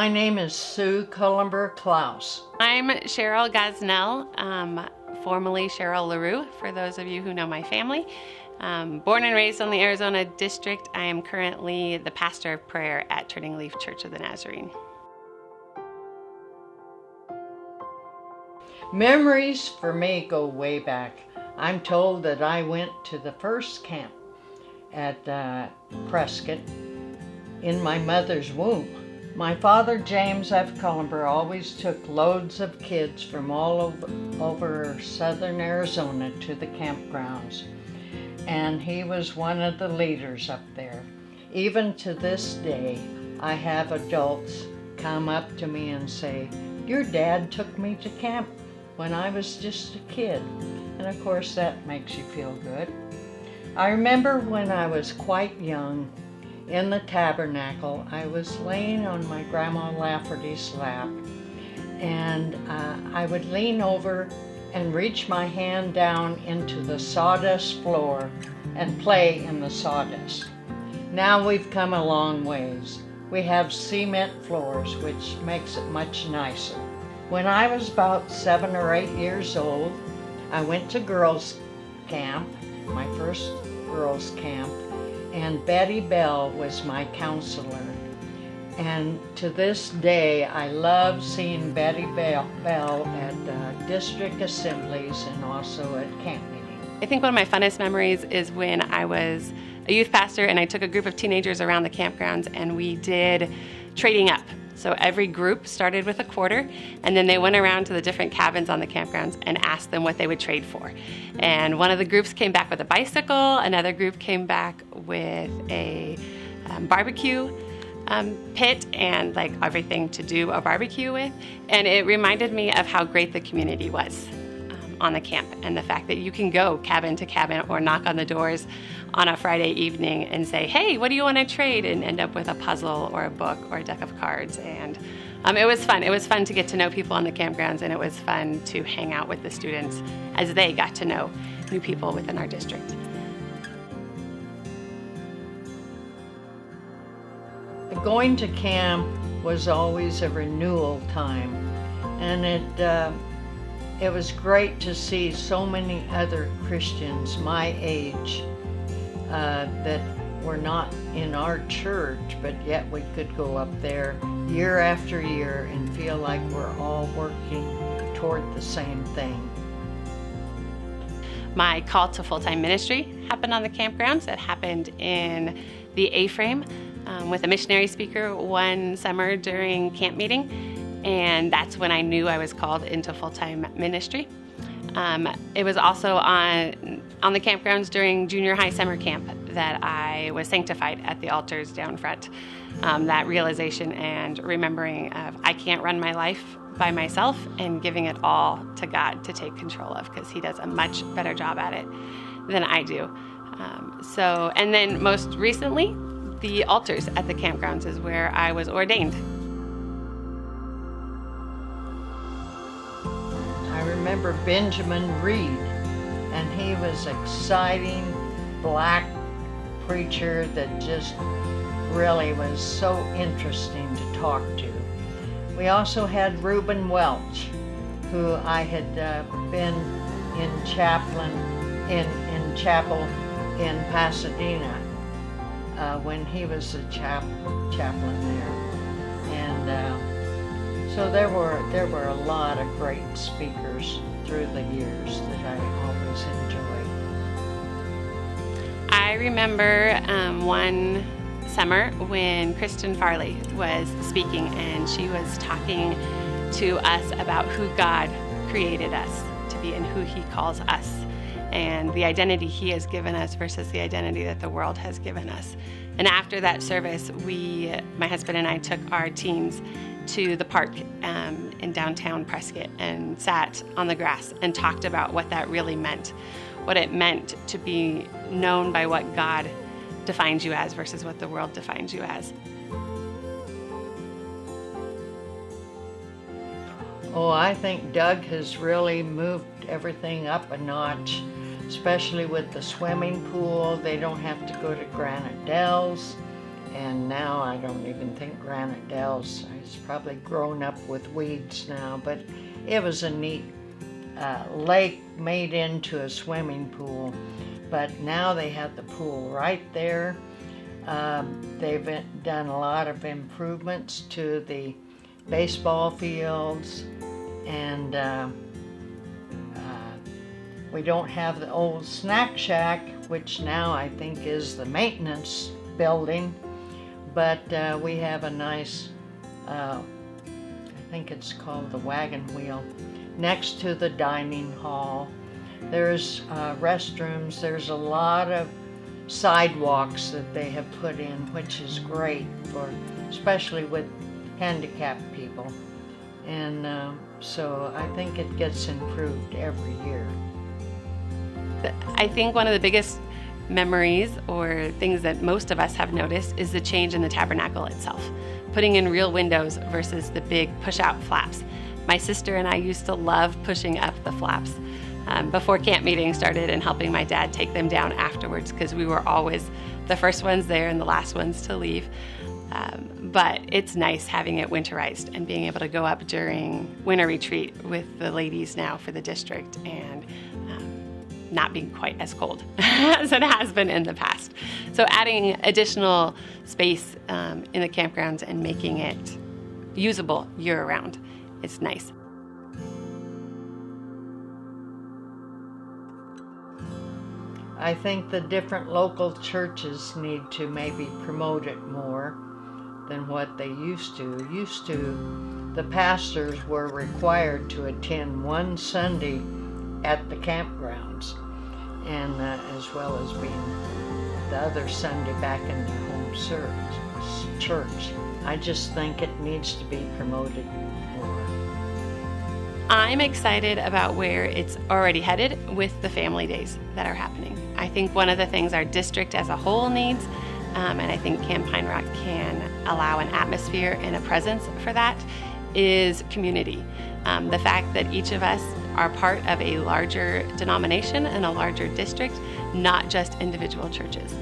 My name is Sue Cullumber Clouse. I'm Cheryl Gosnell, formerly Cheryl LaRue, for those of you who know my family. Born and raised on the Arizona District, I am currently the pastor of prayer at Turning Leaf Church of the Nazarene. Memories for me go way back. I'm told that I went to the first camp at Prescott in my mother's womb. My father, James F. Cullumber, always took loads of kids from all over southern Arizona to the campgrounds, and he was one of the leaders up there. Even to this day, I have adults come up to me and say, "Your dad took me to camp when I was just a kid." And of course that makes you feel good. I remember when I was quite young, in the tabernacle, I was laying on my Grandma Lafferty's lap, and I would lean over and reach my hand down into the sawdust floor and play in the sawdust. Now we've come a long ways. We have cement floors, which makes it much nicer. When I was about 7 or 8 years old, I went to girls' camp, my first girls' camp, and Betty Bell was my counselor. And to this day, I love seeing Betty Bell at district assemblies and also at camp meetings. I think one of my funnest memories is when I was a youth pastor and I took a group of teenagers around the campgrounds and we did trading up. So every group started with a quarter, and then they went around to the different cabins on the campgrounds and asked them what they would trade for. And one of the groups came back with a bicycle, another group came back with a barbecue pit and like everything to do a barbecue with. And it reminded me of how great the community was on the camp, and the fact that you can go cabin to cabin or knock on the doors on a Friday evening and say, "Hey, what do you want to trade?" and end up with a puzzle or a book or a deck of cards. And it was fun. It was fun to get to know people on the campgrounds, and it was fun to hang out with the students as they got to know new people within our district. Going to camp was always a renewal time, and it was great to see so many other Christians my age that were not in our church, but yet we could go up there year after year and feel like we're all working toward the same thing. My call to full-time ministry happened on the campgrounds. It happened in the A-frame with a missionary speaker one summer during camp meeting. And that's when I knew I was called into full-time ministry. It was also on the campgrounds during junior high summer camp that I was sanctified at the altars down front. That realization and remembering of I can't run my life by myself, and giving it all to God to take control of, because He does a much better job at it than I do. And then most recently, the altars at the campgrounds is where I was ordained. I remember Benjamin Reed, and he was an exciting black preacher that just really was so interesting to talk to. We also had Reuben Welch, who I had been in chapel in Pasadena when he was a chaplain there, and so there were a lot of great speakers through the years that I always enjoyed. I remember one summer when Kristen Farley was speaking, and she was talking to us about who God created us to be and who He calls us, and the identity He has given us versus the identity that the world has given us. And after that service, my husband and I took our teens to the park in downtown Prescott and sat on the grass and talked about what that really meant, what it meant to be known by what God defines you as versus what the world defines you as. Oh, I think Doug has really moved everything up a notch, especially with the swimming pool. They don't have to go to Granite Dells. And now I don't even think Granite Dells, it's probably grown up with weeds now, but it was a neat lake made into a swimming pool. But now they have the pool right there. They've done a lot of improvements to the baseball fields, and we don't have the old snack shack, which now I think is the maintenance building, but we have a nice, I think it's called the Wagon Wheel, next to the dining hall. There's restrooms, there's a lot of sidewalks that they have put in, which is great for, especially with handicapped people. And so I think it gets improved every year. I think one of the biggest memories or things that most of us have noticed is the change in the tabernacle itself, putting in real windows versus the big push-out flaps. My sister and I used to love pushing up the flaps before camp meeting started and helping my dad take them down afterwards, because we were always the first ones there and the last ones to leave. But it's nice having it winterized and being able to go up during winter retreat with the ladies now for the district, and not being quite as cold as it has been in the past. So adding additional space in the campgrounds and making it usable year-round is nice. I think the different local churches need to maybe promote it more than what they used to. The pastors were required to attend one Sunday at the campgrounds, and as well as being the other Sunday back in the home church. I just think it needs to be promoted more. I'm excited about where it's already headed with the family days that are happening. I think one of the things our district as a whole needs, and I think Camp Pine Rock can allow an atmosphere and a presence for that, is community. The fact that each of us are part of a larger denomination and a larger district, not just individual churches.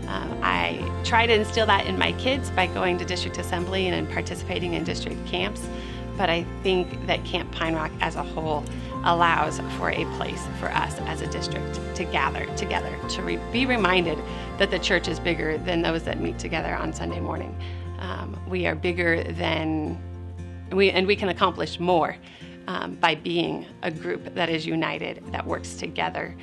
I try to instill that in my kids by going to district assembly and participating in district camps, but I think that Camp Pine Rock as a whole allows for a place for us as a district to gather together, to be reminded that the church is bigger than those that meet together on Sunday morning. We are bigger than, we can accomplish more by being a group that is united, that works together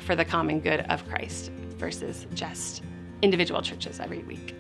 for the common good of Christ versus just individual churches every week.